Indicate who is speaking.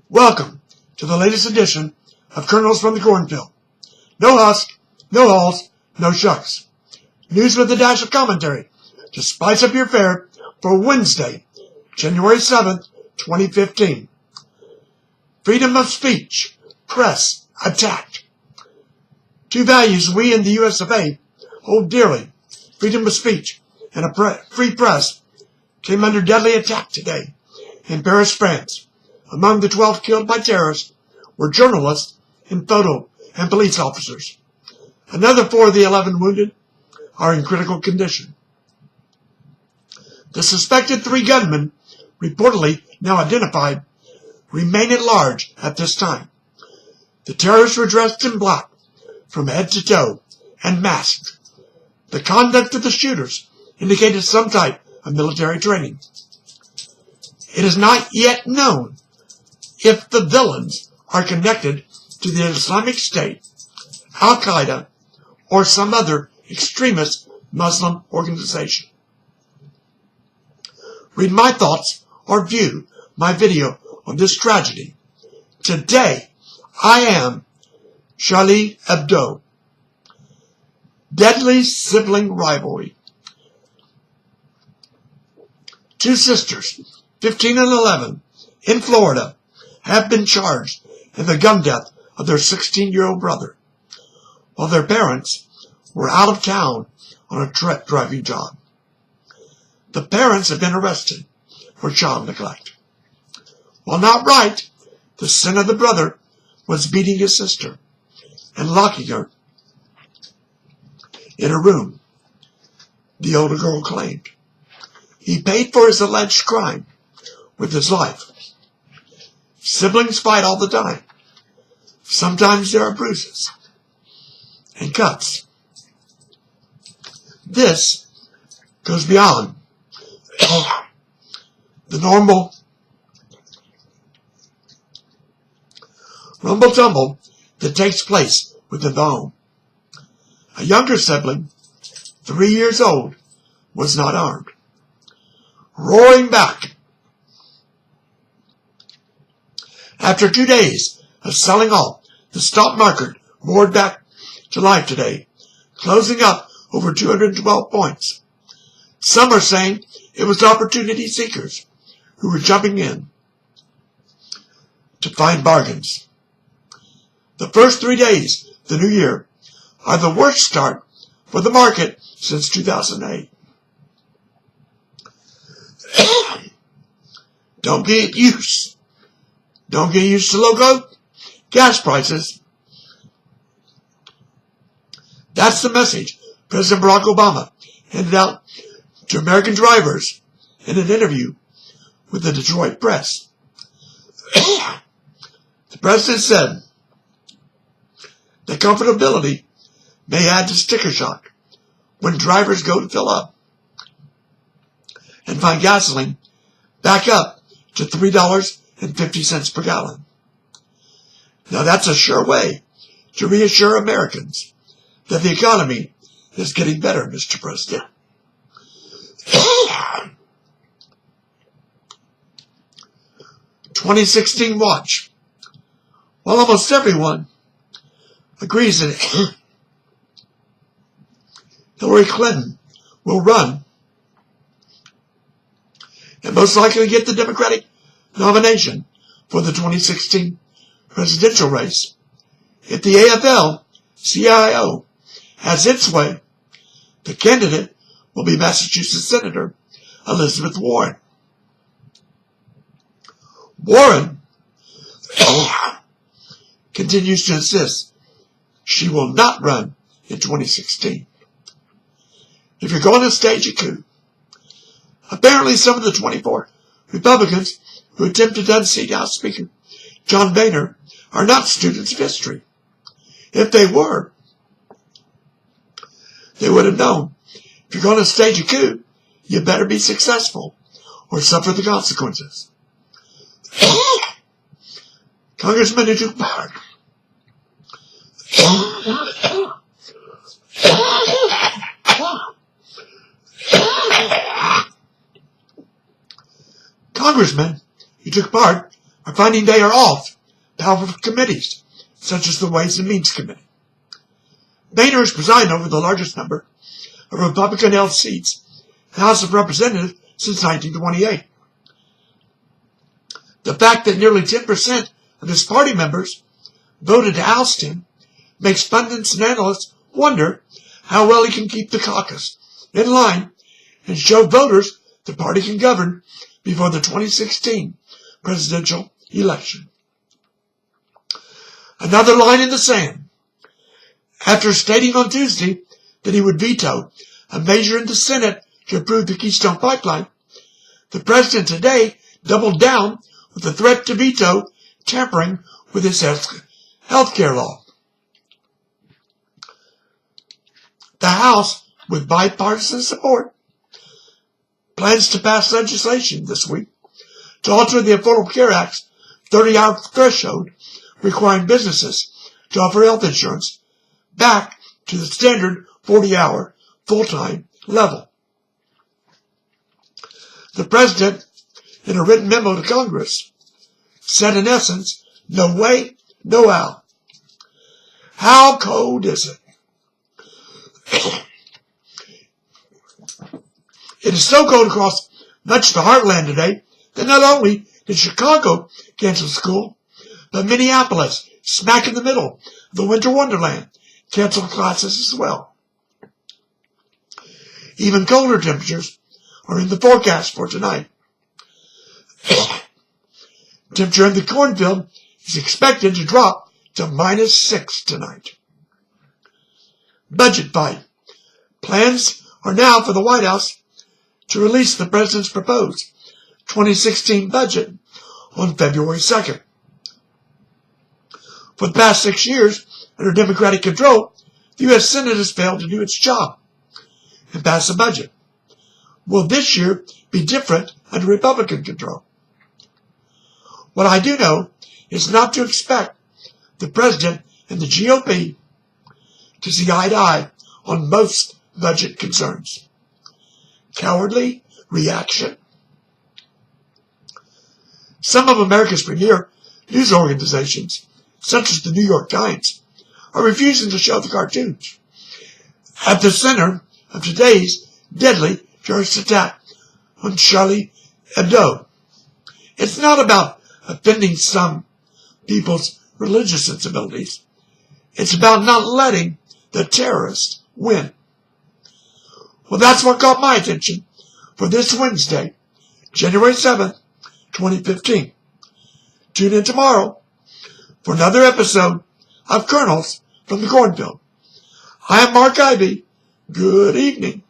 Speaker 1: Welcome to the latest edition of Kernels from the Cornfield. No husk, no hulls, no shucks. News with a dash of commentary to spice up your fare for Wednesday, January 7th, 2015. Freedom of speech, press attacked. Two values we in the US of A hold dearly, freedom of speech and a free press, came under deadly attack today in Paris, France. Among the 12 killed by terrorists were journalists and photo and police officers. Another 4 of the 11 wounded are in critical condition. The suspected 3 gunmen, reportedly now identified, remain at large at this time. The terrorists were dressed in black from head to toe and masked. The conduct of the shooters indicated some type of military training. It is not yet known if the villains are connected to the Islamic State, Al-Qaeda, or some other extremist Muslim organization. Read my thoughts or view my video on this tragedy. Today, I am Charlie Hebdo. Deadly sibling rivalry. 2 sisters, 15 and 11, in Florida, have been charged in the gun death of their 16-year-old brother, while their parents were out of town on a truck driving job. The parents have been arrested for child neglect. While not right, the sin of the brother was beating his sister and locking her in a room, the older girl claimed. He paid for his alleged crime with his life. Siblings fight all the time. Sometimes there are bruises and cuts. This goes beyond the normal rumble-tumble that takes place within the home. A younger sibling, 3 years old, was not armed. Roaring back after 2 days of selling off, the stock market roared back to life today, closing up over 212 points. Some are saying it was opportunity seekers who were jumping in to find bargains. The first 3 days of the new year are the worst start for the market since 2008. Don't get used to low gas prices. That's the message President Barack Obama handed out to American drivers in an interview with the Detroit press. The president said that comfortability may add to sticker shock when drivers go to fill up and find gasoline back up to $3.50 per gallon. Now that's a sure way to reassure Americans that the economy is getting better, Mr. President. (2016) watch. While almost everyone agrees that Hillary Clinton will run and most likely get the Democratic nomination for the 2016 presidential race, if the AFL-CIO has its way, the candidate will be Massachusetts Senator Elizabeth Warren. Warren continues to insist she will not run in 2016. If you're going to stage a coup, apparently some of the 24 Republicans who attempted to unseat House Speaker John Boehner are not students of history. If they were, they would have known if you're going to stage a coup, you better be successful or suffer the consequences. Congressman who took part are finding they are off powerful committees, such as the Ways and Means Committee. Boehner is presiding over the largest number of Republican-held seats in the House of Representatives since 1928. The fact that nearly 10% of his party members voted to oust him makes pundits and analysts wonder how well he can keep the caucus in line and show voters the party can govern before the 2016 presidential election. Another line in the sand. After stating on Tuesday that he would veto a measure in the Senate to approve the Keystone Pipeline, the president today doubled down with a threat to veto tampering with his health care law. The House, with bipartisan support, plans to pass legislation this week to alter the Affordable Care Act's 30-hour threshold requiring businesses to offer health insurance back to the standard 40-hour full-time level. The president, in a written memo to Congress, said in essence, no way, no how. How cold is it? It is so cold across much of the heartland today that not only did Chicago cancel school, but Minneapolis, smack in the middle of the winter wonderland, canceled classes as well. Even colder temperatures are in the forecast for tonight. Temperature in the Cornfield is expected to drop to -6 tonight. Budget fight. Plans are now for the White House to release the president's proposed 2016 budget on February 2nd. For the past 6 years, under Democratic control, the U.S. Senate has failed to do its job and pass a budget. Will this year be different under Republican control? What I do know is not to expect the president and the GOP to see eye to eye on most budget concerns. Cowardly reaction. Some of America's premier news organizations, such as the New York Times, are refusing to show the cartoons. At the center of today's deadly terrorist attack on Charlie Hebdo. It's not about offending some people's religious sensibilities. It's about not letting the terrorists win. Well, that's what caught my attention for this Wednesday, January 7th, 2015. Tune in tomorrow for another episode of Kernels from the Cornfield. I am Mark Ivy. Good evening.